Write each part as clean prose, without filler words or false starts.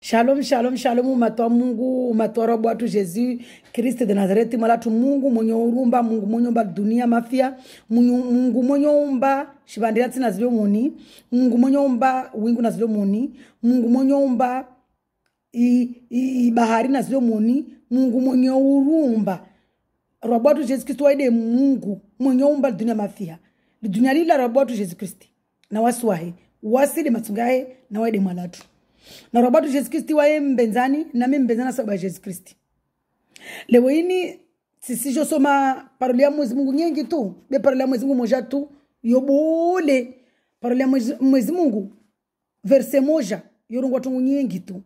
Shalom, shalom, shalom, umatwa Mungu, umatwa robo watu Jesu, Kristo de Nazareti, malatu Mungu, mwenye urumba, Mungu mwenye umba dunia mafia, Mungu mwenye umba, shibandirati na zilio muni, Mungu mwenye umba, wingu na zilio muni, Mungu mwenye umba, bahari na zilio muni, Mungu mwenye urumba, robo watu Jesu Kristo waide Mungu, mwenye umba dunia mafia, dunia lila robo watu Jesu Kristo, na wasuwahe, wasili matungahe, na waide malatu. Na robatu Jesu Kristi wa mbenzani na mimi mbenzana sababu ya Jesu Kristi. Leo ini sisi jo soma parole ya Mwenyezi Mungu nyingi tu, be parole ya Mwenyezi Mungu moja tu, yobole parole ya Mwenyezi Mungu verse moja yorongwa tungu nyingi tu.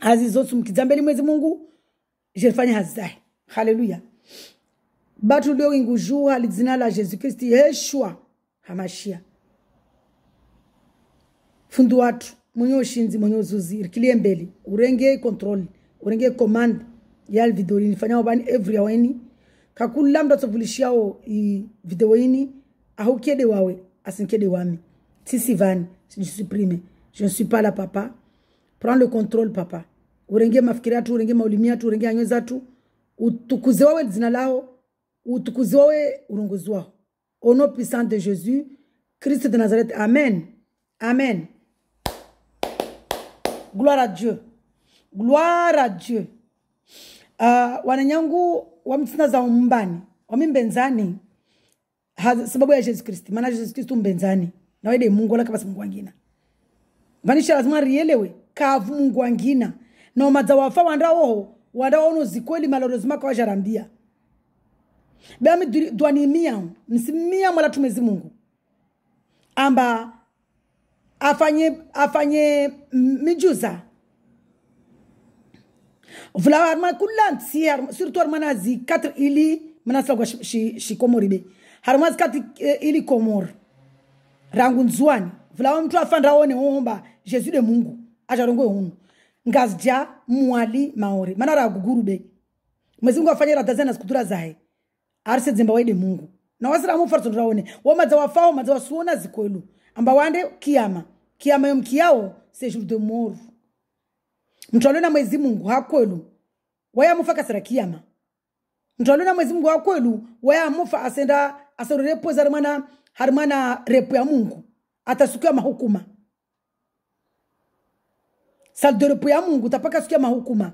Azizo tumkizambeli Mwenyezi Mungu jefanya hazai. Haleluya. Batu leo inguju halizina la Jesu Kristi Yeshua Hamashia. Fundu watu mwenye ushinzi mwenye uzuziri kilie mbele urenge control urenge command ya video nifanya wabani every hour kakula mda tofulishao i video ini ahukede wawe asinkede wami tisi vani je suis primé je ne suis pas là papa prends le contrôle papa urenge mafikiri atu urenge maulimi atu urenge anyweza atu utukuze wawe zina lao utukuze wawe urongozi wao au nom puissant de Jésus Christ de Nazareth. Amen, amen. Gloire à Dieu. Gloire à Dieu. Wananyangu wamtsina za umbani. Wamimbenzani. Sababu ya Jesu Kristi. Maana Jesu Kristi mbenzani. Na wede Mungu wala kabasa Mungu wangina. Vanisha lazima rielewe. Kavu Mungu wangina. Na umadza wafa wanda ono zikweli malorozima kwa jarambia. Beami duani mia. Msimia mwala tumezi Mungu. Amba afanye mijuza vla arma kulanti surtout armana zi 4 ili manasa kwa shi komoribe harmaz 4 ili komor rangu nzwani vla mtu afanda one omba Jésus de Mungu ajarongo hunu ngazja mwali maori manara gugurube Mwenyezi Mungu afanye radazana skutura zae arse dzemba wede Mungu na wasira mu farto raone womadza wafao madza wasuona zikwelu amba wande kiama yomkiao c'est jour de mort mtolona Mwenyezi Mungu hakwelu waya mufa kasira kiama mtolona Mwenyezi Mungu hakwelu waya mufa asenda asorore za harmana repo ya Mungu atasukia mahukuma sal de repo ya Mungu tapaka sukia mahukuma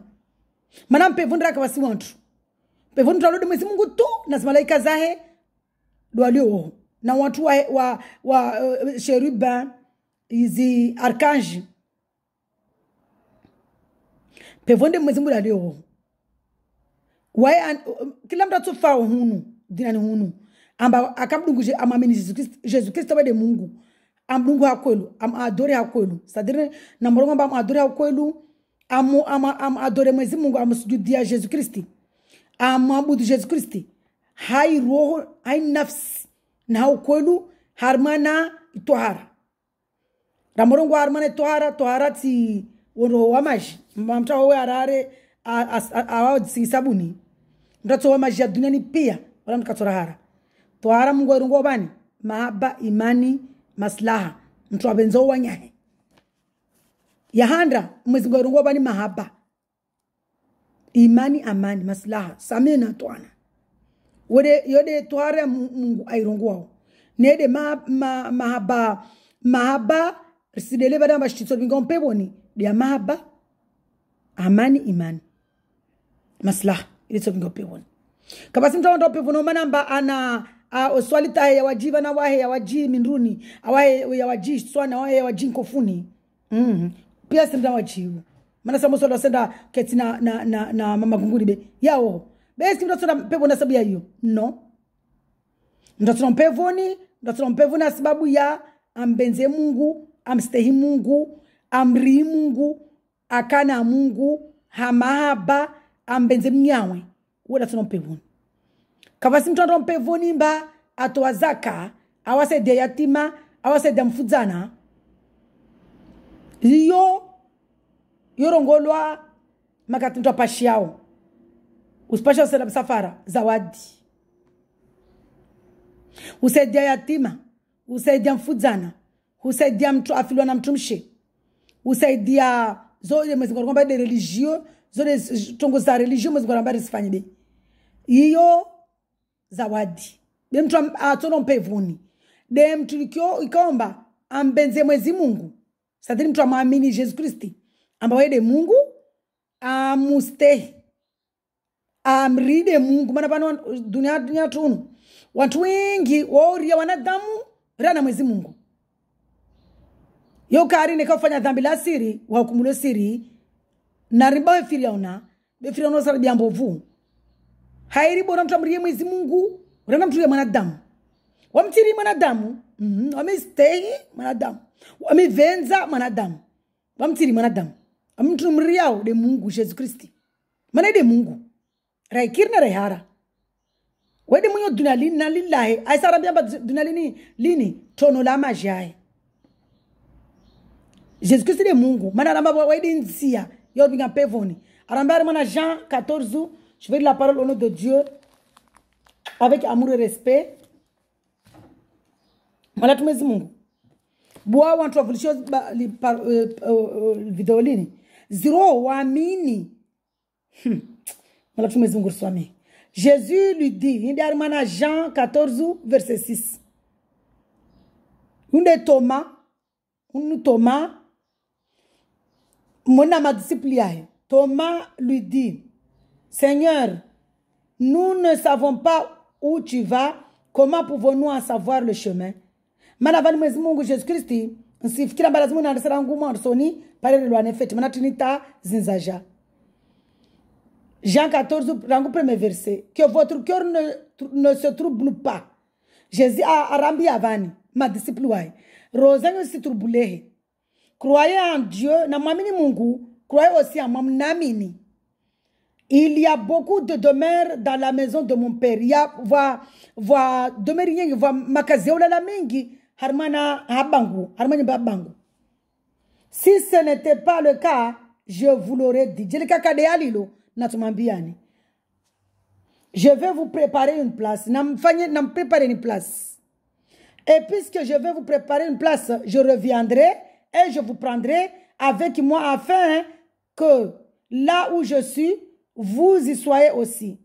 mana mpevundra kwa wasi wantu pevundra lodi Mwenyezi Mungu tu na malaika zahe dwalio na watu wa cherubin izi arkanji pevonde Mwenyezi Mungu alio kila mtu atufa hunu dinani hunu amba akabdunguje amamini Jesu Kristo wede Mungu amdungu hakwelu adore hakwelu sadire na morongo amba adore hakwelu adore Mwenyezi Mungu amsujudia Jesu Kristo amabudu Jesu Kristo hai roho hai nafsi na hakwelu harmana itohara ramorongo harmane tohara ti woro wamaji mta wewe arare awa si sabuni mtato wamaji ya duniani pia wala mkatorahara tohara Mungu rongo bani mahaba imani maslaha mtu abenzo wanyahe yahandra Mwenyezi Mungu rongo bani mahaba imani amani maslaha samina toana wode yode tohara Mungu airongo wao nede mahaba sidele bada mashitso bingo mpeboni dia mahaba amani imani maslaha ile so bingo peboni kabasi mtu ndo pebono manamba ana oswalita ya wajiba na wahe ya waji mindruni awahe ya waji swana wahe ya waji nkofuni pia senda wajibu maana samoso ndo senda ketina na mama gunguri be yao besi mtu ndo pebona sababu ya hiyo no mtu mpevoni na sababu ya ambenze Mungu amstehi Mungu amri Mungu akana Mungu hamahaba ambenze mnyawe wala tunompevoni kavasi mtu ndompevoni mba atoa zaka awasaidia yatima awasaidia mfudzana iyo yorongolwa makati mtu apashiao usipasha usenda safara zawadi usaidia yatima usaidia mfudzana usaidia mtu afilwa na mtumshi usaidia zote mwezi kwamba de religio zote tongo za religio mwezi kwamba risifanye be hiyo zawadi de mtu atono mpevuni de mtu likio ikaomba ambenze mwezi Mungu sadiri mtu amwamini Yesu Kristi ambaye de Mungu amuste amride Mungu maana pano dunia tunu watu wengi waoria wanadamu rana mwezi Mungu yo kari ne kafanya dhambi la siri wa hukumu siri na riba firiona be firiona sara byambovu hairi bora mtu amrie mwezi Mungu rana mtu ya mwanadamu wamtiri mwanadamu wamestay mwanadamu wamevenza mwanadamu wamtiri mwanadamu mtu mriao de Mungu Yesu Kristi maana de Mungu raikirna rehara wede munyo dunalini na lillahi aisara byamba dunalini lini tono la majai Jésus Christ de Mungu maana ramba wede nsia yo binga pevoni aramba mana Jean 14 je vais lire la parole au nom de Dieu avec amour et respect mala tumezi Mungu bwa wantu wavulisho video lini zero waamini mala tumezi Mungu swami Jésus lui dit, il dit à Jean 14, verset 6. Thomas, mon ama disciple, Thomas lui dit, Seigneur, nous ne savons pas où tu vas, comment pouvons-nous en savoir le chemin? Manavan mwezi Mungu Jésus Christi, nsifikira mbala zimu na ndasara ngumu arsoni, pare lo anefeti, manatinita zinzaja. Jean 14, rango premier verset. Que votre cœur ne se trouble pas. Jésus a rambi avani, ma disciple wai. Rosanyo se trouble. Croyez en Dieu, na mamini Mungu, croyez aussi en mam namini. Il y a beaucoup de demeures dans la maison de mon père. Il y a, va demeurer, va makazeola la mingi, harmana habangu, harmani babangu. Si ce n'était pas le cas, je vous l'aurais dit. Je vais vous préparer une place. Préparer une place. Et puisque je vais vous préparer une place, je reviendrai et je vous prendrai avec moi afin que là où je suis, vous y soyez aussi.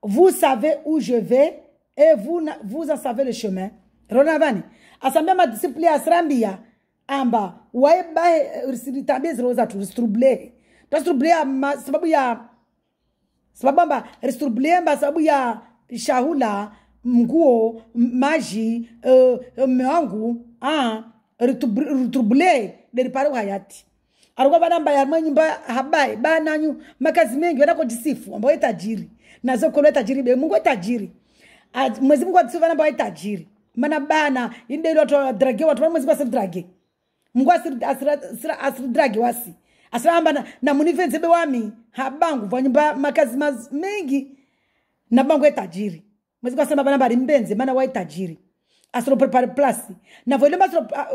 Vous savez où je vais et vous en savez le chemin. Ronavani. Asambia ma disciple asrambia amba waiba risiritabezi roza tu ristruble. Ristruble sababu amba ristruble amba sababu ya shahula mguo maji mewangu ristruble de riparo hayati. Aruga banamba ya manyimba habai bananyu makazi mengi wanako jisifu amba tajiri. Nazo kolo tajiri be Mungu tajiri. Mwezi Mungu atisifu namba tajiri. Mana bana inde ilo to drage watu mwezi basi drage. Mungu asiri drage wasi. Asiramba na munivenze be wami habangu vanyumba makazi mengi na bangu tajiri. Mwezi basi namba bari mbenze mana wa tajiri. Asiro prepare place. Na volema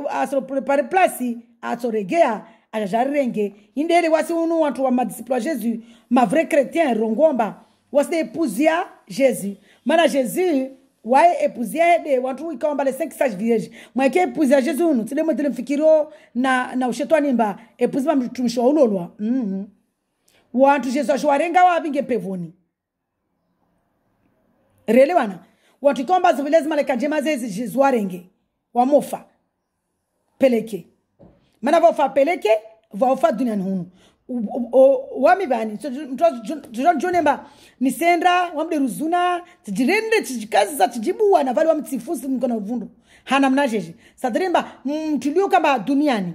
asiro prepare place atoregea ajarenge inde ile wasi unu watu wa madisciple Jésus ma vrai chrétien rongomba wasi épousia Jésus. Mana Jésus ouais épousia de watu ikaomba les 5 sages vierges moi qui épousia Jésus nous tile mo tile fikiro na ushetwani mba épousima mtumisho ulolwa watu Jésus ashwarenga wabinge pevoni relewana watu ikaomba zivilezi maleka njema zezi Jésus warenge wamofa peleke mana vofa peleke vofa duniani hunu wami bani tunajonemba nisendra wamde ruzuna tijirende tijikaza tijibuwa na vali wamtifusi mkona uvundu hana mnajeje sadremba mtulio kama duniani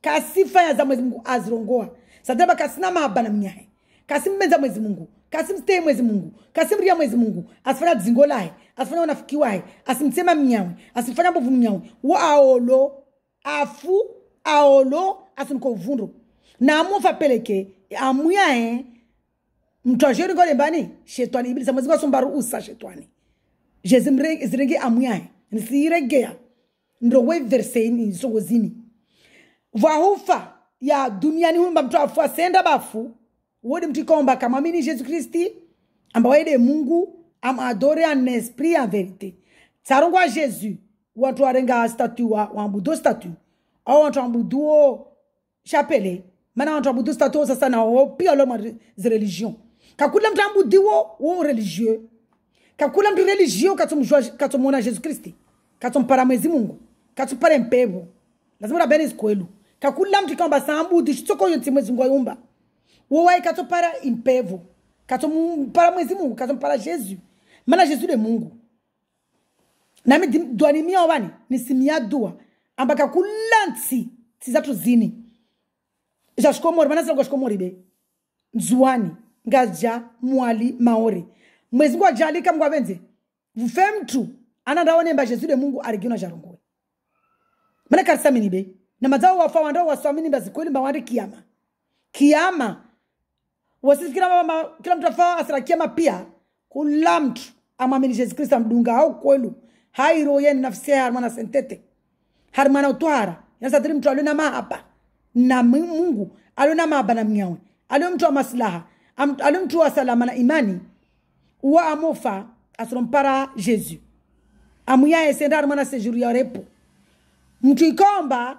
kasifa ya za mwezi Mungu azirongoa sadremba kasina maabana mnyahe kasimbenza mwezi Mungu kasimstay mwezi Mungu kasimria mwezi Mungu asifanya dzingolahe asifanya wanafiki wahe asimsema mnyawe asifanya mbovu mnyawe wa aolo asinko uvundu na amufa peleke amuya mtojeri ngole mbani shetani ibilisa mwezi kwasombaru usa shetani Jésus mrege amuya nisiregea ndo we verseni sogozini vahufa ya duniani humba mtu afu asenda bafu wodi mtikomba kama mini Jésus Christi amba wede Mungu am adore en esprit en vérité tsarongwa Jésus watu warenga statue wa ambudo statue au watu ambuduo chapele mana wantu abudu stato sasa na pia lo religion kakula mtu ambudi wo religieux kakula mtu religieux katumona Jesus Kristi katumpara mwezi Mungu katupare mpevu lazima rabeni skwelu kakula mtu kamba sambudi chitoko yonti mwezi Mungu ayumba wo katupara impevu katumpara mwezi Mungu katumpara Jesus mana Jesus de Mungu nami duani mia wani nisimia dua ambaka kulanti tizatu zini jashkomori mana sala jashkomori be nzuani ngaja mwali maori mwezi Mungu ajalika Mungu abenze vufemtu anandaone mba Jesus de Mungu arigina jarongwe mana karisa minibe na mazao wafa wandao waswamini mbazi kweli mba wandi kiyama wasikira mama kila mtu afa asira kiyama pia kula mtu amamini Jesus Kristo mdunga au kwelu hairo yen nafsi harmana sentete harmana utwara yasa mtu aliona mahaba na Mungu aliona mahaba na mnyawe aliona mtu wa maslaha aliona mtu wa salama na imani wa amofa asrompara Jesus amuya esenda harmana sejuri ya repo mtu ikomba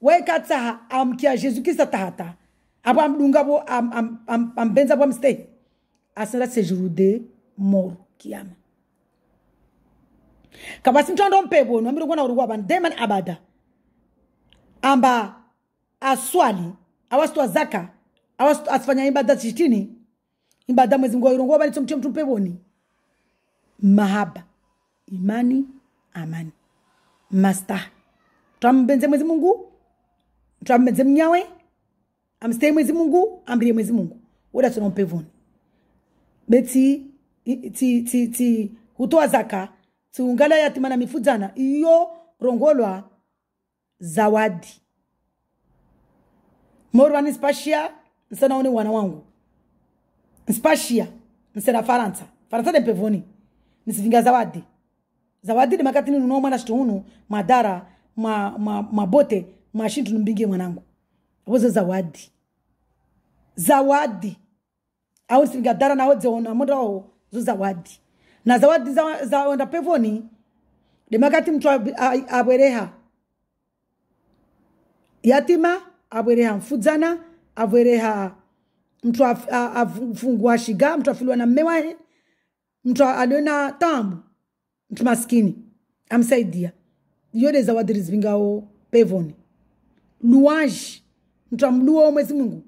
wekata amkia Jesus Kristo tahata aba mdunga bo ambenza bo mstay asenda sejuru de mort kiyama kabasi mtondo mpebo no mbiro kona urugwa ban deman abada amba aswali awastu zaka awastu asfanya ibada chitini ibada mwezi Mungu urugwa ban mtu mpeboni mahaba imani amani master tambenze mwezi Mungu tambenze mnyawe amstay mwezi Mungu ambie mwezi Mungu oda tsono mpevoni beti ti hutoa zaka tuungala yatima na mifuzana iyo rongolwa zawadi morwani spashia nsana one wana wangu spashia nsana Faransa de pevoni nisivinga zawadi de makatini nuno mwana shtuhunu madara mabote mashintu numbingie mwanangu abozo zawadi au singa dara na hoze ona modo zo zawadi na zawadi za onda pevoni de makati mtu abwereha yatima abwereha mfudzana abwereha mtu afungua shiga mtu afilwa na mmewae mtu aliona tambu mtu maskini amsaidia yode zawadi rizvingao pevoni louange mtu amlua mwezi Mungu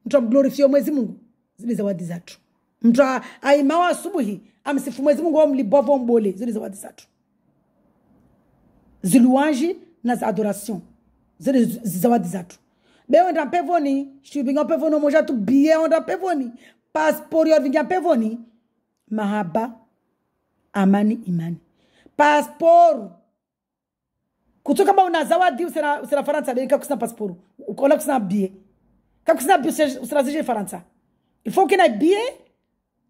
mtu amglorify mwezi Mungu zile zawadi zatu mtu aimawa asubuhi amsifu mwezi Mungu amlibovo mbole zile zawadi zatu zilouange na za adoration zile zawadi zatu bewe nda pevoni shibinga pevoni moja tu bie onda pevoni passport yo vinga pevoni mahaba amani imani passport kutoka ba una zawadi usera Faransa beka kusina passport ukola kusina bie kakusina bie usera zije Faransa il faut qu'il ait billet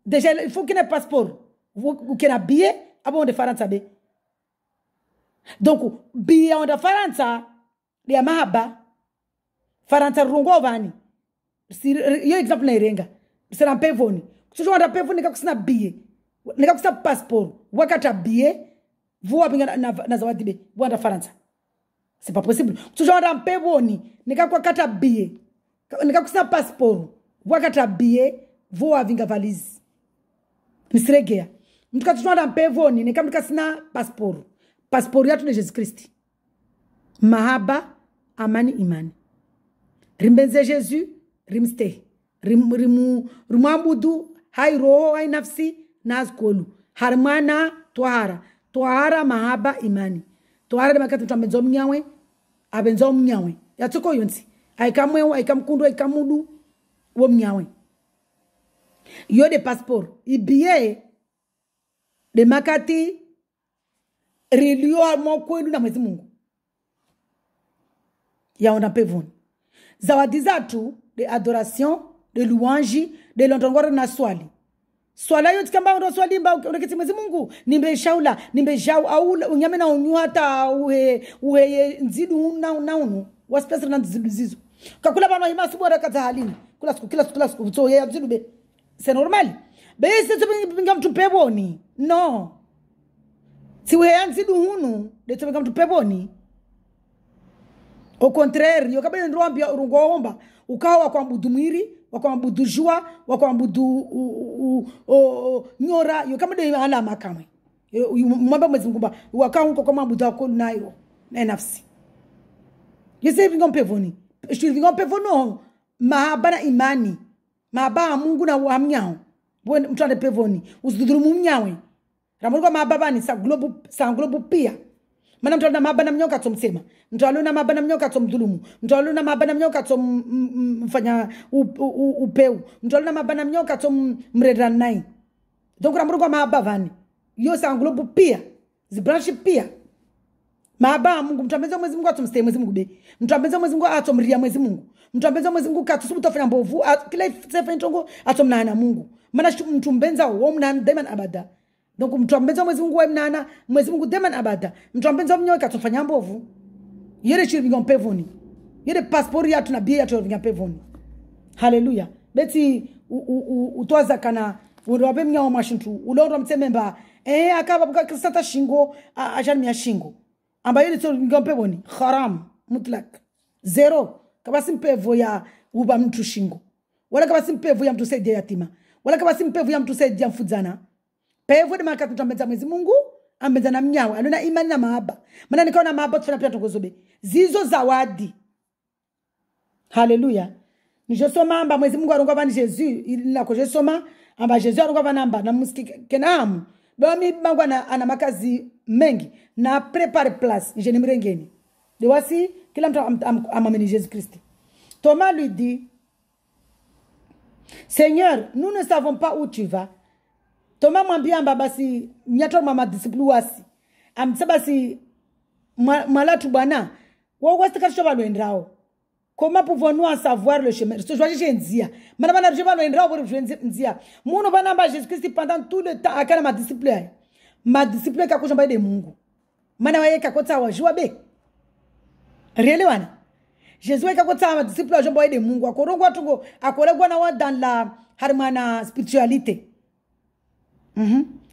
déjà il faut qu'il ait passeport ou qu'il ait billet avant de Faransa be donc billet on de Faransa ya mahaba Faransa rungo vani si yo exemple na irenga sera pevoni kucho onda pevoni kakusina billet nikakusina passeport wakata billet vua pinga na zawadi be wanda Faransa c'est pas possible kucho onda pevoni nikakwa kata billet nikakusina passeport wakata billet voa vinga valise nisregea mtuka tunaenda mpevoni nikamtuka sina passport yatu ni Jesus Kristi mahaba amani imani rimbenze Jesus rimste rimwabudu hai roho hai nafsi nazkolu harmana tohara mahaba imani tohara de makati tutambenzo mnyawe abenzo mnyawe yatuko yonsi aikamwe aikamkundu aikamudu wo mnyawe yo de passeport ibiye de makati relio mo kwenu na mwezi Mungu ya ona pevoni zawadi zatu de adoration de louange de londongoro na swala yo tikamba ndo swali mba unakiti mwezi Mungu nimbe shaula nimbe jau au unyame na unyuata uhe nzidu una waspesa na nzidu zizo kakula bana hima subora kaza halini kila siku so ya nzidu be c'est normal be c'est binga mtu peboni no si we nzidu hunu de tubinga mtu peboni Au contraire, yo kabele nroambia urungoomba ukawa wakwambudu mwiri, wakwambudu jua, wakwambudu nyora, yo kabele ala makamwe. Mwamba mwezi mkumba wakawa huko kwa mambudu wako nairo na nafsi. Yese vingo mpevoni. Shuri vingo mpevono mahaba na imani. Mahaba Mungu na uamnyao. Bwe mtuande pevoni. Usiduduru mnyawe. Ramuruko mahaba bani sa globu pia. Mana mtu aluna mahaba na mnyoka tumsema. Mtu aluna mahaba na mnyoka tumdhulumu. Mtu aluna mahaba na mnyoka tumfanya upeu. Mtu aluna mahaba na mnyoka tumreda nai. Donc ramuruko mahaba bani. Yo sa globu pia. Zibranchi pia. Mahaba Mungu mtuambeza mwezi Mungu atumstay mwezi Mungu be. Mtuambeza mwezi Mungu atumria mwezi Mungu. Mtuambeza mwezi Mungu katusubu tofanya mbovu. Kila sefa ntongo atumnana Mungu. Mana mtumbenza wo mnana deman abada. Donc mtuambeza mwezi Mungu wa mnana mwezi Mungu deman abada. Mtuambeza mnyoka atufanya mbovu. Yere chiri ngompevoni. Yere passport ya tunabia ya ngapevoni. Hallelujah. Beti utwaza kana urobe mnyawo mashintu. Uloro mtsememba akaba kusata shingo ajani ya shingo. Amba yele tso ngompevoni haram mutlak. Zero. Kaba simpevo ya uba mtu shingo. Wala kaba simpevo ya mtu saidia yatima. Wala kaba simpevo ya mtu saidia mfudzana. Pevo de makati mtambeza mwezi Mungu ambeza na mnyawe aluna imani na mahaba. Maana nikaona mahaba tufana pia tokozobe. Zizo zawadi. Hallelujah. Nijosoma amba mwezi Mungu arunga bani Yesu ilina ko jesoma amba Yesu arunga bana amba na musiki kenamu. Bwa mi bangwa ana makazi mengi na prepare place nije nimrengeni. De wasi kila mtu amameni Jésus Christ. Thomas lui dit Seigneur, nous ne savons pas où tu vas. Thomas mwambia basi nyato mama disciple wasi. Basi malatu bwana. Wawasti kasho balwendrao. Comment pouvons-nous en savoir le chemin? Je vais nzia. Madame je vais loendrao pour nzia. Muno bana ba Jésus Christ pendant tout le temps akana ma disciple. Ma disciple kako jamba de Mungu. Mana waye kakota wa jua be. Really wana? Jésus kakota ma disciple jamba de Mungu. Akorongwa tungo akoregwa na wa dans la harmana spiritualité.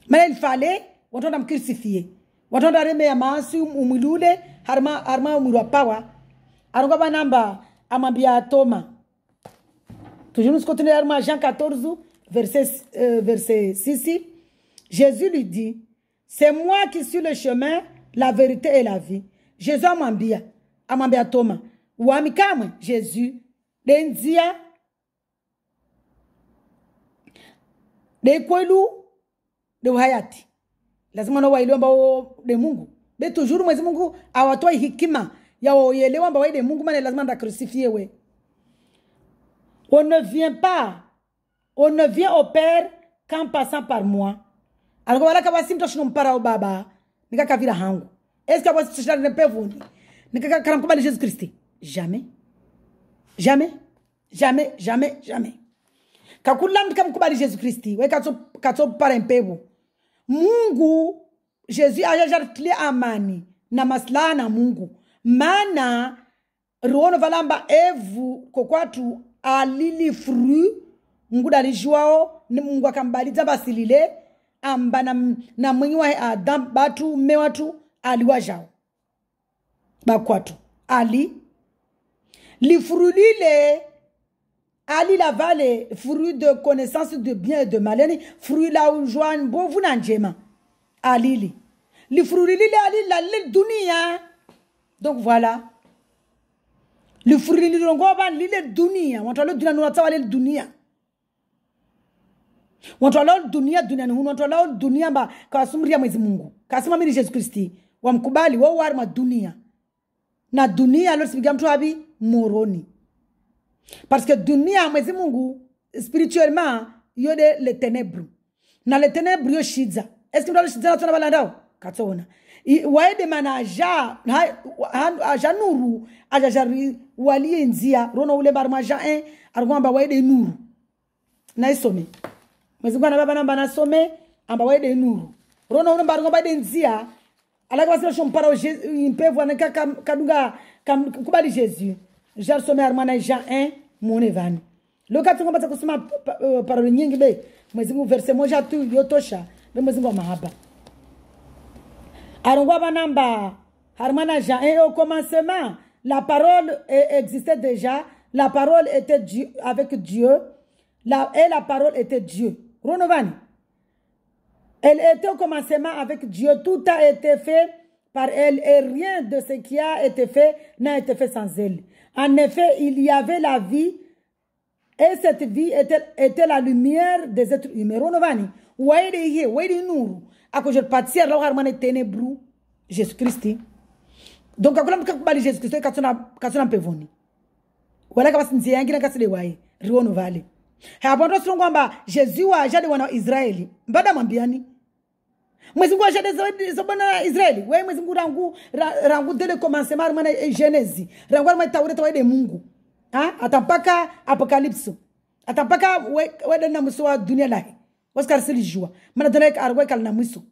Mais il fallait, on doit me crucifier. On doit remettre à masu umilule, harma umilwa pawa. Aronga banamba amambia Thomas. Toujours nous continuons à Jean 14, verset 6. Jésus lui dit, c'est moi qui suis le chemin, la vérité et la vie. Jésus amambia Thomas. Ou amikame Jésus, denzia, de kwelu, de hayati. Lazima na waelewa ambao de Mungu. Be toujours mwezi Mungu awatoa hikima ya waelewa ambao de Mungu maana lazima nda crucifier we. On ne vient au Père qu'en passant par moi. Alors wala kama simto shino mpara au baba nikakavira hangu. Est-ce que wasi tushana nepevuni? Nikakaramkubali Jésus Christ. Jamais. Jamais. Jamais, jamais, jamais. Kakula mkamkubali Jésus Christ. We katso para mpevu. Mungu Jésus ajajartile amani na maslaha na Mungu. Mana ruono valamba evu kokwatu alili fru Mungu dalijwao ni Mungu akambaliza basilile amba na mwenye wa Adam batu mewatu aliwajao. Bakwatu ali li fru lile ali la vale fruit de connaissance de bien et de mal. Fruit la joie bon vous n'anjema. Ali li fruit li ali la dunia. Donc voilà. Le fruit li longoba li le dunia. On tolo dunia nous atawale le dunia. On tolo dunia nous on tolo dunia ba kasumria mwezi Mungu. Kasema mimi Yesu Kristi wamkubali wao warma dunia. Na dunia lo sibiga mtu abi moroni. Parce que dunia mwezi Mungu spirituellement yode les ténèbres. Na les ténèbres yo shidza. Est-ce que nous allons shidza tuna balandao? Katona. Waede manaja aja nuru aja jari wali nzia rono ule barma ja 1 argomba waede nuru. Na isome. Mwezi Mungu anababa namba na some amba waede nuru. Rono ule barma waede nzia alaka basilo shompara impevu anaka kadunga kubali Jésus. J'ai somme armana Jean 1 mon evani. Lokati ngomba kusoma parole nyingi be mwezi Mungu verse moja tu yotosha be mwezi Mungu mahaba. Arongwa banamba armana Jean 1 au commencement la parole existait déjà, la parole était Dieu, avec Dieu, et la parole était Dieu. Ronovani. Elle était au commencement avec Dieu, tout a été fait par elle et rien de ce qui a été fait n'a été fait sans elle. En effet, il y avait la vie et cette vie était la lumière des êtres humains. Ronovani. Waidi nuru. Ako je partir là où ténébreux Jésus-Christ. Donc akula mkakubali Jésus-Christ katuna pevoni. Wala kama sinzi yangi na kasile wai. Riwono vale. Hapo ndo sio kwamba Yesu ajali wana Israeli. Mbada mwambiani. Mwezi Mungu ajali zabana Israeli. Wewe mwezi Mungu rangu dele commencement mwana Genesi. Rangu mwana Taurati wa Mungu. Atampaka Apocalypse. Atampaka wewe na mso wa dunia lahi. Waskar silijua. Mana dele arwe kal na mso.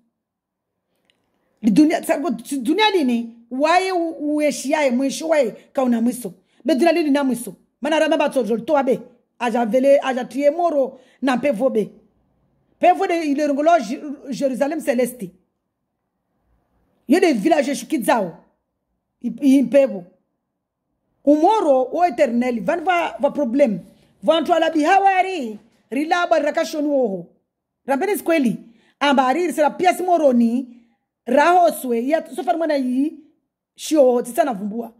Dunia lini waye ueshiaye mwisho waye kauna mwiso be dunia lini na mwiso mana rama bato to abe aja vele aja tuye moro na pevo de ile ngolo Jérusalem céleste yede village shukizao impevo umoro o eternel va problem vantu ala bihawari rilaba rakashoni oho rambeni skweli ambari sera piasi moroni rahoswe ya sofar mana yi shio tisana vumbua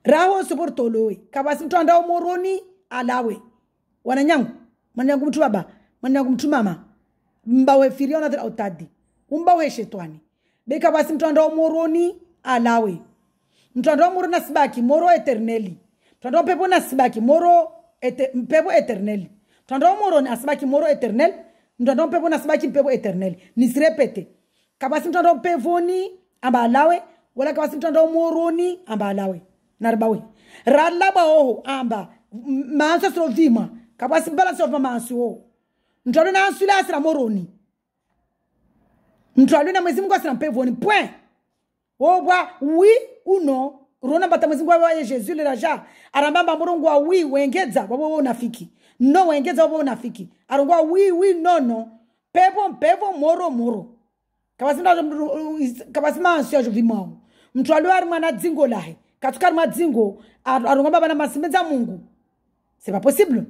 rahoswe portolowe kabasi mtu andao moroni alawe wananyangu manyangu mtu baba manyangu mtu mama mbawe firiona tena utadi umbawe shetani beka basi mtu andao moroni alawe mtu andao moroni nasibaki moro eterneli mtu andao pepo nasibaki moro pepo eterneli mtu andao moroni asibaki moro eternel mtu andao pepo nasibaki pepo eterneli nisirepete kabasi mtu andao pevoni amba alawe wala kabasi mtu andao moroni amba alawe narbawe ralaba oho amba manso srovima kabasi balance of manso mtu andao na ansula asira moroni mtu andao na mwezi Mungu asira pevoni point obwa oui ou non rona bata mwezi Mungu wa Yesu le raja arambamba morongo wa oui wengeza babo unafiki no wengeza babo unafiki arongwa oui no pepo moro kabasi manso ya vimao mtu alio mwana dzingo lahe katukari madzingo arongomba bana masimeza Mungu c'est pas possible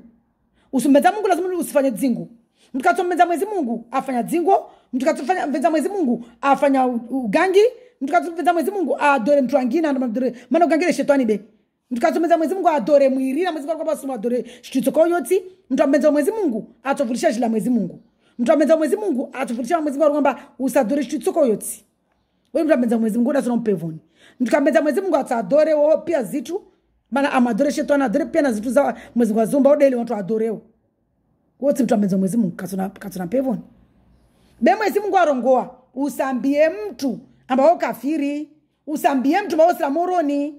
usimeza Mungu lazima usifanye dzingo mtu katomeza mwezi Mungu afanya dzingo mtu katofanya mwezi Mungu afanya ugangi mtu katomeza mwezi Mungu adore mtu wengine maana ugangile shetani be mtu katomeza mwezi Mungu adore mwiri na mwezi Mungu basi adore shitoko yoti mtu ameza mwezi Mungu atofurisha jila mwezi Mungu mtu ameza mwezi Mungu atufundisha mwezi Mungu kwamba usadore shitsoko yoti wewe mtu ameza mwezi Mungu ndasona mpevoni mtu kameza mwezi Mungu atadore wao pia zitu maana amadore shetani adore pia na zitu za mwezi wa zumba odele watu adoreo wote mtu ameza mwezi Mungu katuna mpevoni be mwezi Mungu arongoa usambie mtu ambao kafiri usambie mtu ambao sira moroni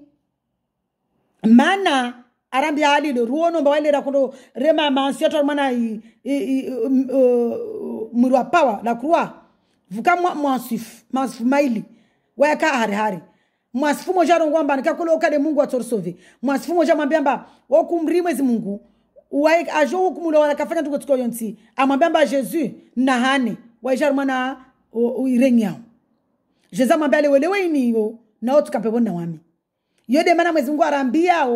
mana arambi hali le ruono mba wale rakondo rema mansiato mana murwa power la croix vuka mwasif maili waka hari mwasifu moja rongwamba nikakoloka de Mungu atorosove mwasifu moja mwambia okumri mwezi Mungu wai ajo hukumula wala kafanya tuko yonti amwambia Jesus na hane waija mwana irenya Jesus mwambia le welewe niyo na otukapepo na wami yode mana mwezi Mungu arambia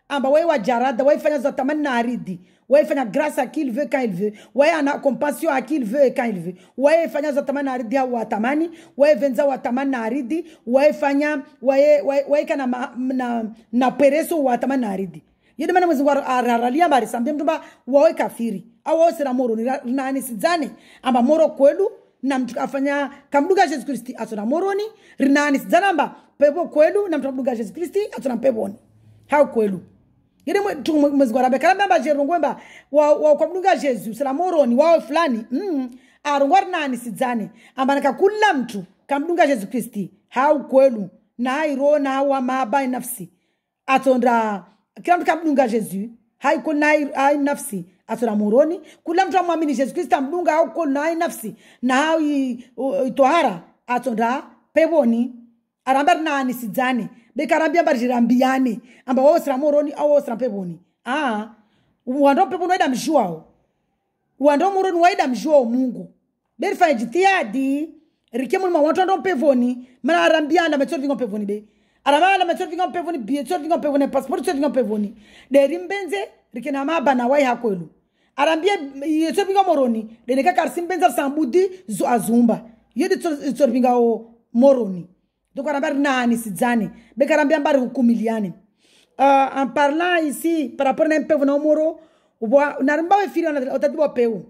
amba wewe wajarada wewe fanya zote tamani na aridi wewe fanya grâce à qui il veut quand il veut wewe ana compassion à qui il veut quand il veut wewe fanya zote tamani na aridi au tamani wewe venza wa tamani na aridi wewe fanya wewe kana na pereso wa tamani na aridi yede mana mwezi aralia bari sambia mtumba wewe kafiri au wewe sira moro ni nani sizane amba moro kwelu na mtu afanya kamduga Yesu Kristo atona moroni rinani sizana amba pepo kwelu na mtu kamduga Yesu Kristo atona peponi hao kwelu yede mwezi gwarabe kana mbamba jerongwemba wa kwa mdunga Jesus sala moroni wao fulani arongwar nani sizane amba nakakula mtu kamdunga Yesu Kristi hao kwelu na hairo na hawa maba nafsi atonda kila mtu kamdunga Jesus haiko na hai nafsi atonda moroni kula mtu amwamini Jesus Kristi amdunga hao kwa na nafsi na hao tohara atonda peboni arambar nani sizane bekarambia bajirambiane amba wao sira moroni au wao sira peboni wando pepo noida mjuao wando moroni waida mjuao Mungu berfa jitiadi rikemu ma watu ndo pevoni mana arambiana metodi ngo pevoni be Arabala me tsovinga mpevoni biye tsovinga mpevoni passport tsovinga mpevoni. De rimbenze rikena maba na wai hakwelu. Arambia tsovinga moroni de neka karsimbenza sambudi zo azumba. Yedi tsovinga o moroni. Donc arambia nani sidzane. Be karambia mbari hukumiliane. En parlant ici par rapport à un peu au moro, narimba we fili otatiwa peu.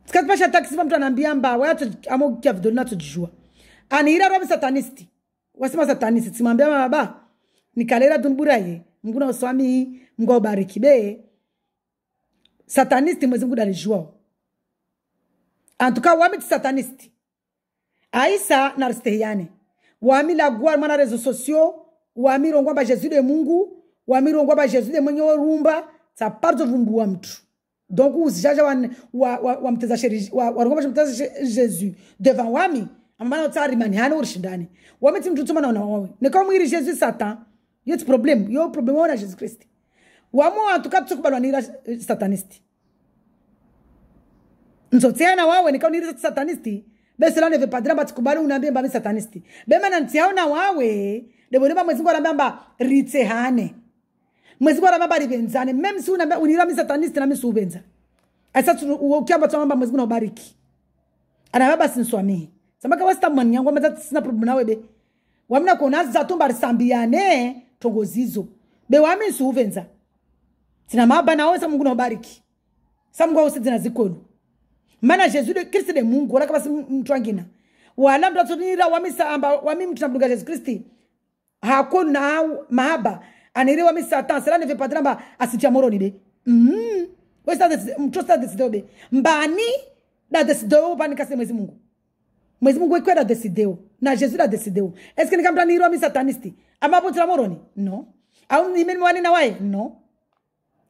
Sikati pasha taxi mtu anambia mba watu amo kia vidoli na tujua. Anira robi satanisti. Wasema satanisti simambia baba nikalera dunburaye. Mungu na uswami Mungu bariki be. Satanisti mwezi Mungu dalijua. En tout cas wami satanisti. Aisa naristeyane. Wami la gwa mana réseaux sociaux. Wami rongwa ba Jésus de Mungu, wami rongwa ba Jésus de mwenye rumba, sa parto vumbu wa mtu. Donc usijaja wa mteza sheri wa rongwa ba mteza Jésus devant wami, amana utari mani hana urshindani. Wami timtutuma na wawe. Ne kama mwiri Jésus Satan, yo problem wana Jésus Christ. Wamo atukatu kubalwa nira satanisti. Nzotea wawe ne kama nira satanisti, bese la ne veut pas dire ba tukubali unaambia mba satanisti. Bema nantia na wawe Deboneba mwezi ngora mbamba ritehane. Mwezi ngora mbamba ribenzane. Meme si unira mi sataniste na mi subenza. Asa ukiamba tsamba mwezi ngora bariki. Ana baba sinswami. Samaka wasta mani yangu mata sina problem nawe be. Wamna kona za tumba risambiane tongozizo. Be wami subenza. Sina maba na wasa Mungu na bariki. Samgwa wose zina zikolu. Mana Jesus de Christ de Mungu wala kama mtu wangina. Wala mtu atunira wami saamba wami mtu namduga Jesus Christ. Hakuna mahaba anirewa mi Satan cela ne veut pas dire ba asitia moroni be wesa mtosta decideo be mbani da decideo bani kase mwezi Mungu kwenda decideo na Jesus da decideo est-ce que nikamta nirwa mi satanisti ama potira moroni no au ni mimi wani na wae no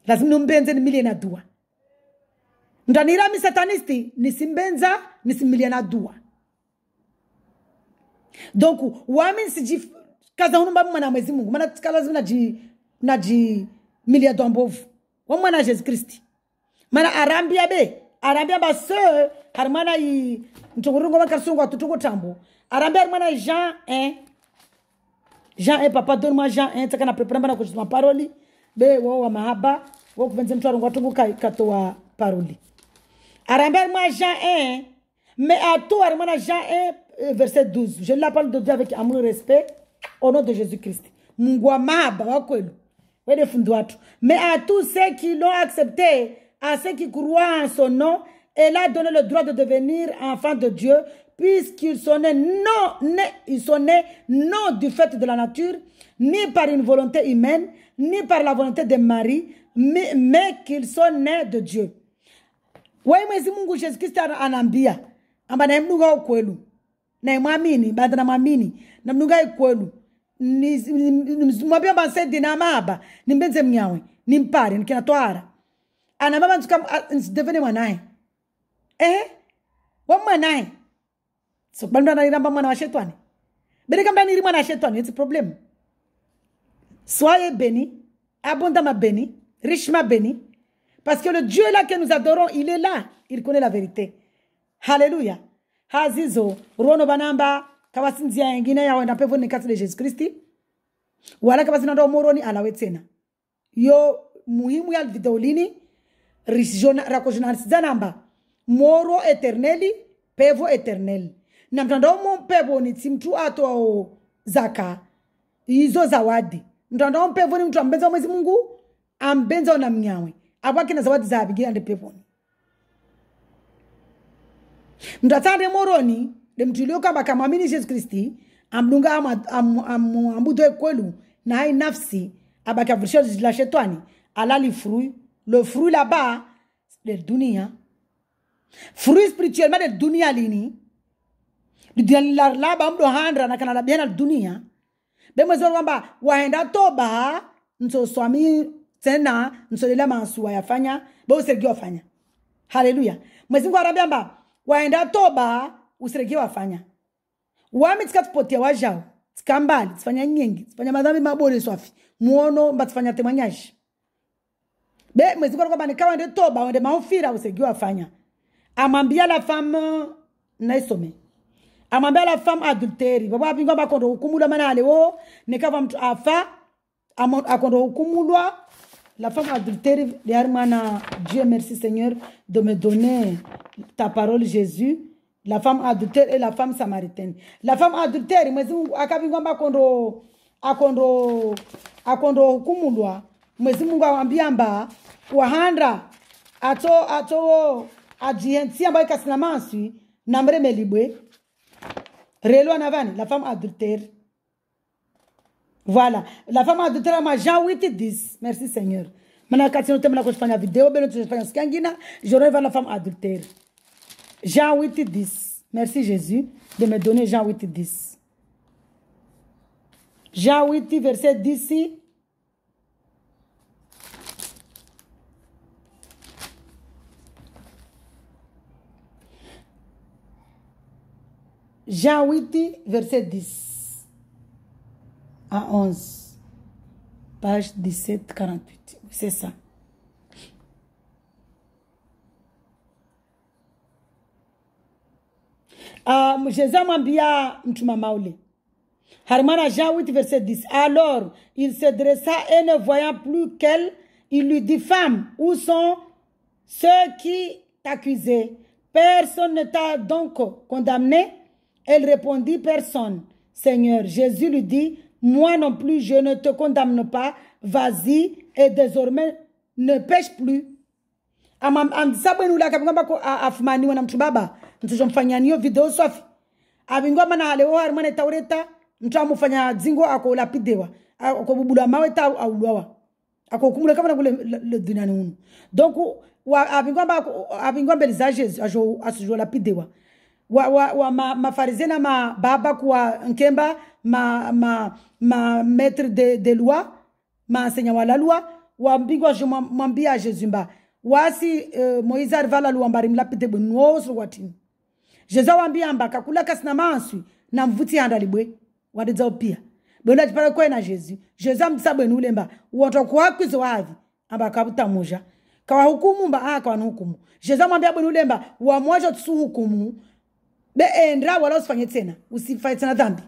lazima numbenze ni milia na dua ndanira mi satanisti nisimbenza nisimilia na dua donc wami siji kaza hunu mbamu mwana mwezi Mungu. Mana tika lazima naji milia dombovu. Wa mwana Jesus Christi. Mana arambia be. Arambia ba se. Harmana yi. Mtungurungo wa karsungo wa tutungo tambo. Arambia harmana Jean 1. Jean 1 papa donne-moi Jean 1. Taka na prepara mbana kuchituma paroli. Be wa mahaba. Wa kuvenze mtu warungo wa tungo kato wa paroli. Arambia harmana Jean 1. Mais à tout harmana Jean 1 verset 12. Je l'appelle de Dieu avec amour et respect. Au nom de Jésus-Christ. Mungwa mahaba wakwelu. Wede fundu watu. Mais à tous ceux qui l'ont accepté, à ceux qui croient en son nom, elle a donné le droit de devenir enfants de Dieu, puisqu'ils sont nés non du fait de la nature, ni par une volonté humaine, ni par la volonté de Marie, mais qu'ils sont nés de Dieu. Wai mwezi Mungu Jésus-Christ anambia. Amba na mnuga wakwelu. Na mwamini, bada na mwamini. Na mnuga ikwelu. Mwabia bansedi na maba. Nimbenze mnyawe. Nimpare, nikina toara. Ana maba devene mwanae. Wa mwanae. So, balunda na iramba mwana wa shetwani. Bereka mda niri mwana wa shetwani. It's a problem. Soyez bénis. Abondamment bénis. Richement bénis. Parce que le Dieu là que nous adorons, il est là. Il connaît la vérité. Alléluia. Hazizo, rono banamba, kawasinzia yengine ya wenda pevo ni kati de Jesus Christi. Wala kabasina ndo moroni alawetena. Yo muhimu ya video lini, rakojonalisiza namba. Moro eterneli, pevo eterneli. Na mtandao mo pevo ni timtu ato zaka. Izo zawadi. Mtandao pevo ni mtu ambenza mwezi Mungu, ambenza na mnyawe. Abaki na zawadi za abigira nde pevo ni. Mtatande moroni de mtulio kama kamamini Jesus Christi amdunga ambudo kwelu na hai nafsi abakavurisha la shetani alali fruit le fruit là-bas de dunia fruit spirituellement de dunia lini dunia là-bas mdo handra na kana bien na dunia bemwezo kwamba waenda toba nso swami tena nso lela mansuwa yafanya bo sergi wafanya haleluya mwezi ngo arabiamba waenda toba usireki wafanya wami tikatupotea wajao tikambali tifanya nyingi tifanya madhambi mabore swafi muono mba tifanya temanyaji be mwezi kwa kwamba nikawa ende toba wende maufira usireki wafanya amambia la femme naisome amwambia la femme adultère baba apingwa bakondo hukumulwa mana leo nekava mtu afa akondo hukumulwa la femme adultère derrière Dieu merci Seigneur de me donner ta parole Jésus. La femme adultère et la femme samaritaine. La femme adultère, mwezi Mungu akapingwa akondo hukumulwa. Mwezi Mungu awambia mba kuahanda ato ajientia mba ikasina mansui na mreme libwe. Relo anavani, la femme adultère. Voilà. La femme adultère ma Jean 8:10. Merci Seigneur. Maintenant, quand nous avons fait une vidéo, j'aurai vers la femme adultère. Jean 8:10. Merci Jésus de me donner Jean 8:10. Jean 8, verset 10. Jean 8, verset 10 à 11. Page 1748. C'est ça. Jésus m'ambia mtuma maule. Harmana Jean 8 verset 10. Alors, il se dressa et ne voyant plus qu'elle, il lui dit, femme, où sont ceux qui t'accusaient? Personne ne t'a donc condamné? Elle répondit, personne. Seigneur, Jésus lui dit, moi non plus, je ne te condamne pas. Vas-y et désormais ne pêche plus. Afumani wana mtu baba mtujomfanya niyo video safi abingwa mana halewo harmane taureta mtu amufanya dzingo akolapidewa akobubula mawe ta aulwa akokumule kama kule le dinani unu donc abingwa mbele za Jésus ajo lapidewa ma farisena ma baba kwa nkemba ma maître de loi ma enseignant wa la loi wa mbingwa je mwambia Jésus mba wasi Moïse arvala luambari mlapite bwenoso watini Jésus wambia amba kakula kasina manswi na mvuti handa libwe wadeza opia bwela chipara kwa na Jésus amtsabe nulemba woto kwa kwizo wavi amba kabuta moja kawa hukumu mba kwa hukumu Jésus mwambia bwenulemba wa mwajo tsu hukumu be endra wala usifanye tena usifanye tena dhambi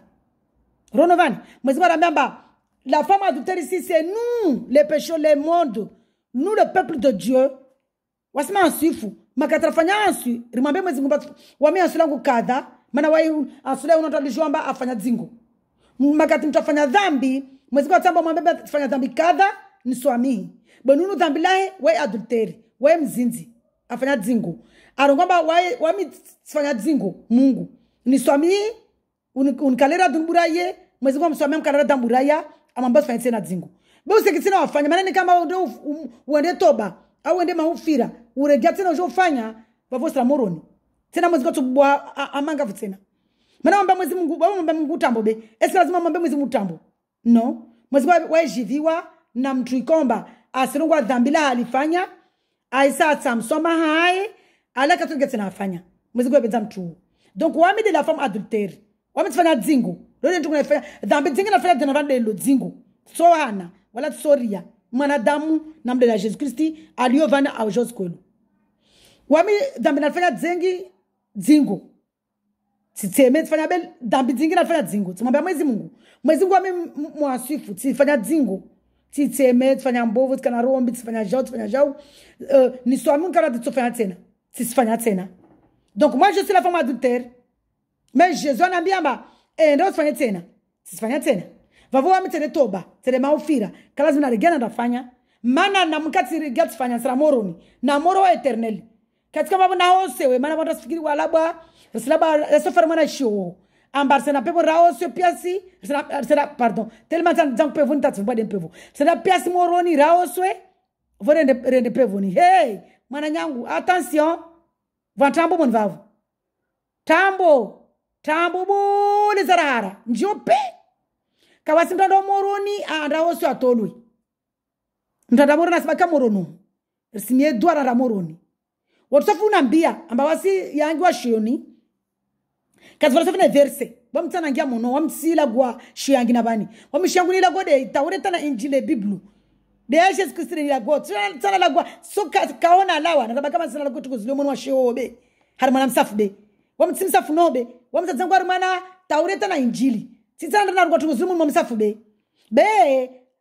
ronovani mwezi mba la femme adultère ici c'est nous les pécheurs le monde nous le peuple de Dieu wasema ansifu makatrafanya ansi rimwambie mwezi Mungu wami ansulangu kadha maana wai ansule unatolijomba afanya dzingo makati mtafanya dhambi mwezi Mungu atamba mwambie fanya dhambi kadha ni swami bonunu dhambi lahe wai adultère wai mzinzi afanya dzingo arongomba wami fanya dzingo Mungu ni swami unikalera dumburaye mwezi Mungu mswami mkalera damburaya amamba fanya tena dzingo bose kitina wafanya maana ni kama ndio uende toba au uende mahufira urejea tena ujofanya bavosa moroni tena mwezi kutubwa amanga tena maana mwamba mwezi Mungu baba mwamba Mungu tambo be esi lazima mwamba mwezi mutambo no mwezi wajiviwa na mtu ikomba asirungwa dhambi la alifanya aisa samsoma hai alaka tungetsena afanya mwezi kwa benza mtu donc wami de la femme adultère wami tfanya dzingo lolo ntu kunafanya dhambi dzingo nafanya dina vandelo dzingo sohana wala soria mwanadamu na mdela Jésus Christi aliyovana au Jos kwelu wami dhambi nafanya dzingo titeme tfanya bel dhambi dzingo nafanya dzingo tumwambia mwezi Mungu wami mwasifu tifanya dzingo titeme tfanya mbovu tkana rombi tfanya jau ni swami nkara tfanya tena tisfanya tena donc moi je suis la femme adultère mais Jésus anambia mba ndo tfanya tena tisfanya tena vavo wami tene toba tene maufira kala zina regana ndafanya mana na mkati regati fanya sala moroni na moro eternel katika mambo na osewe mana watu fikiri walabwa sofara mwana show ambar sena pepo raosio piasi sena pardon tellement tant pevo ntatsi mbade pevo sena piasi moroni raoswe vore rende pevo ni hey mwana nyangu attention vantambo mon vavu tambo bole zarara njope kawasi mtando moroni raosio atolwi mtanda moroni asibaka morono simie dwara ra moroni watufuna mbia amba wasi yangi wa shioni kazi walafuna verse bamtana ngia mono wamsila gwa shiyangi nabani wamishangulila gode taureta na injile biblu de Jesus Christ ni la gwa tsana la gwa so kaona lawa na kama sana la gwa tukuzile mono wa shiobe har mwana msafu be wamtsimsafu nobe wamtadzangwa ari mwana taureta na injili tsitsana na rwa tumuzimu momsafu be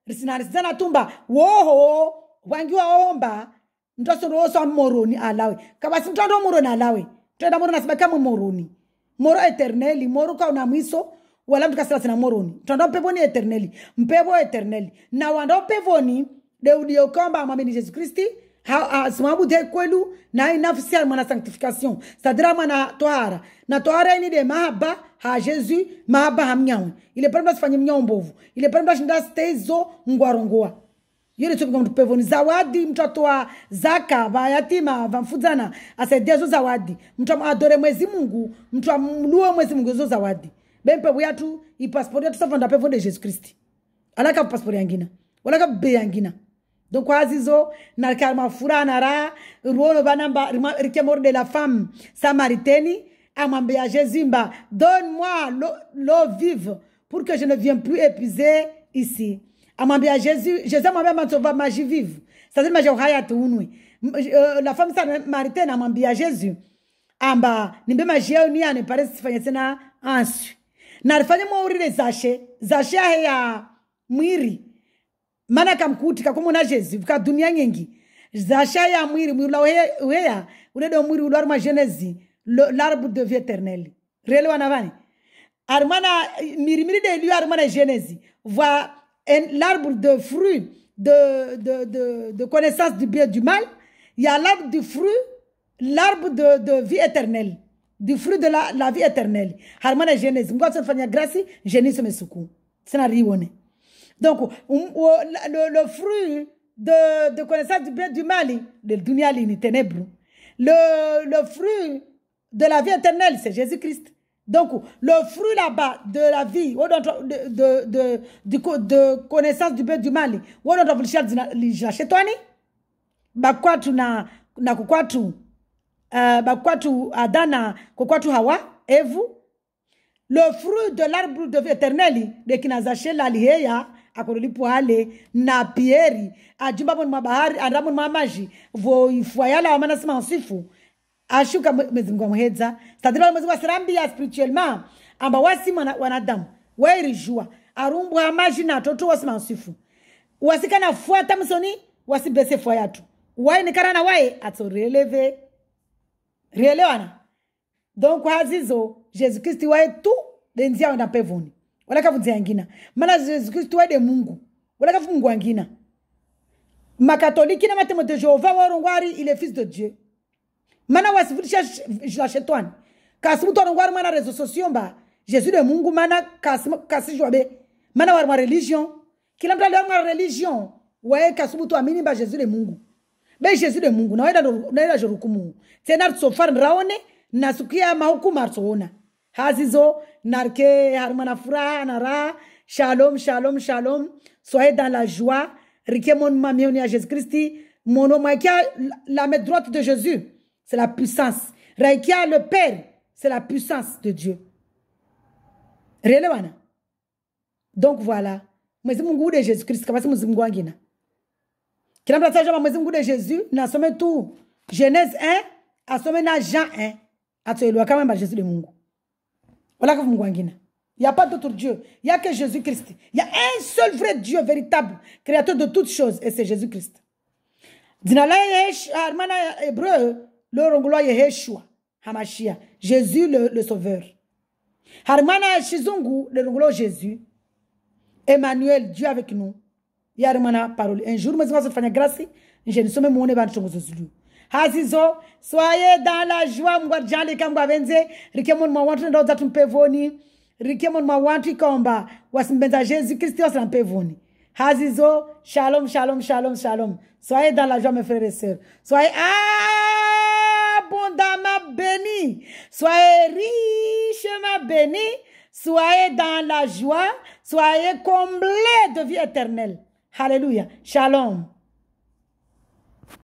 risina risana tumba woho wangiwa omba mtosoro so moroni alawe kabasi mtando moroni alawe tenda moroni asibaka moroni moro eterneli moro ka una mwiso wala mtukasira sina moroni mtando pevoni eterneli mpevo eterneli na wando pevoni deudi okamba amameni Jesus Christi smabu de kwelu na inafsi ya mwana sanctification c'est-à-dire mwana tohara na tohara ini de mahaba ha Jesus mahaba hamnyawe ile pemba sifanye mnyao mbovu ile pemba shinda stezo ngwarongoa yule tupinga mtu pevoni zawadi mtoto wa zaka ba yatima vamfudzana asaidia zo zawadi mtu adore mwezi Mungu mtu amluo mwezi Mungu zo zawadi bempe buyatu I passport yetu safanda pevoni de Jesus Christi alaka passport yangina wala ka be yangina donc azizo na kalma furana ra ruono banamba rikemor de la femme samaritaine amwambia Jésus mba donne-moi l'eau vive pour que je ne vienne plus épuiser ici amwambia Jésus mwambia matova maji vive c'est-à-dire maji haya tuunwe la femme samaritaine amwambia Jésus amba nimbe maji yao ni ane pare sifanye tena ansu na alifanya mwaurire zashe ya mwiri mana kamkuti kakumuna Jésus ka dunia nyingi zasha ya mwiri la weya unedo mwiri ulwa Genèse l'arbre de vie éternelle rele wanavani armana miri de lui armana Genèse voit l'arbre de fruit de connaissance du bien et du mal il y a l'arbre du fruit l'arbre de vie éternelle du fruit de la vie éternelle armana Genèse mgoto fanya grâce Genèse mesuku sina riwone. Donc, le fruit de connaissance du bien et du mal, de dunia ni ténèbres, le fruit de la vie éternelle, c'est Jésus-Christ. Donc, le fruit là-bas de la vie, de connaissance du bien et du mal, où on doit chez toi, bakwatu na kukwatu, bakwatu Adana, kukwatu Hawa, et vous, le fruit de l'arbre de vie éternelle, de kinazache la liheya, akololipo hale na pieri ajumba mon mabahari andamon mamaji vo ifwayala wa manasima nsifu ashuka mwezi Mungu amhedza c'est-à-dire mwezi wa serambia spirituellement amba wasi wanadamu wairijua arumbu amaji na toto wasima nsifu wasikana fuata msoni wasibese fwayatu wai nikarana wai atoreleve rielewana donc hazizo Jesus Christ wai tu denzia wana pevoni wala kafunzi yangina mana Jesus Kristo wade Mungu wala kafungu wangina makatoliki na matemo de Jehova warongwari il est fils de Dieu mana wasifundisha la shetani kasimuto warongwari mana réseaux sociaux mba Jésus de Mungu mana kasijwabe mana warwa religion kila mtu aliwarwa religion wae kasimuto amini mba Jésus de Mungu be Jésus de Mungu na waida jorukumu tena tsofar raone na sukia mahukumu arsoona hazizo narke harmana fura nara shalom shalom shalom soyez dans la joie rike mon mamioni à Jésus Christ mon makia la main droite de Jésus c'est la puissance raikia le Père c'est la puissance de Dieu relewana donc voilà mwezi Mungu de Jésus Christ kabasi mwezi Mungu wangina kila mtu atajua mwezi Mungu de Jésus na some tu Genèse 1 asome na Jean 1 atoelwa kama Jésus de Mungu. Voilà que vous il n'y a pas d'autre Dieu. Il n'y a que Jésus-Christ. Il y a un seul vrai Dieu véritable, créateur de toutes choses, et c'est Jésus-Christ. Dinala armana hébreu, le rongolo Yeshua, Hamashia, Jésus le sauveur. Harmana Shizungu, le rongolo Jésus, Emmanuel, Dieu avec nous. Il y a armana parole. Un jour, nous allons faire grâce, je ne sais même où on est dans le hazizo soyez dans la joie mwarjali kamba benze rikemon mwantu ndo zatu mpevoni rikemon mwantu komba wasimbenza Jésus Christ wasla mpevoni hazizo shalom shalom shalom shalom soyez dans la joie mes frères et sœurs soyez abondamment bénis soyez richement bénis soyez dans la joie soyez comblés de vie éternelle alléluia shalom.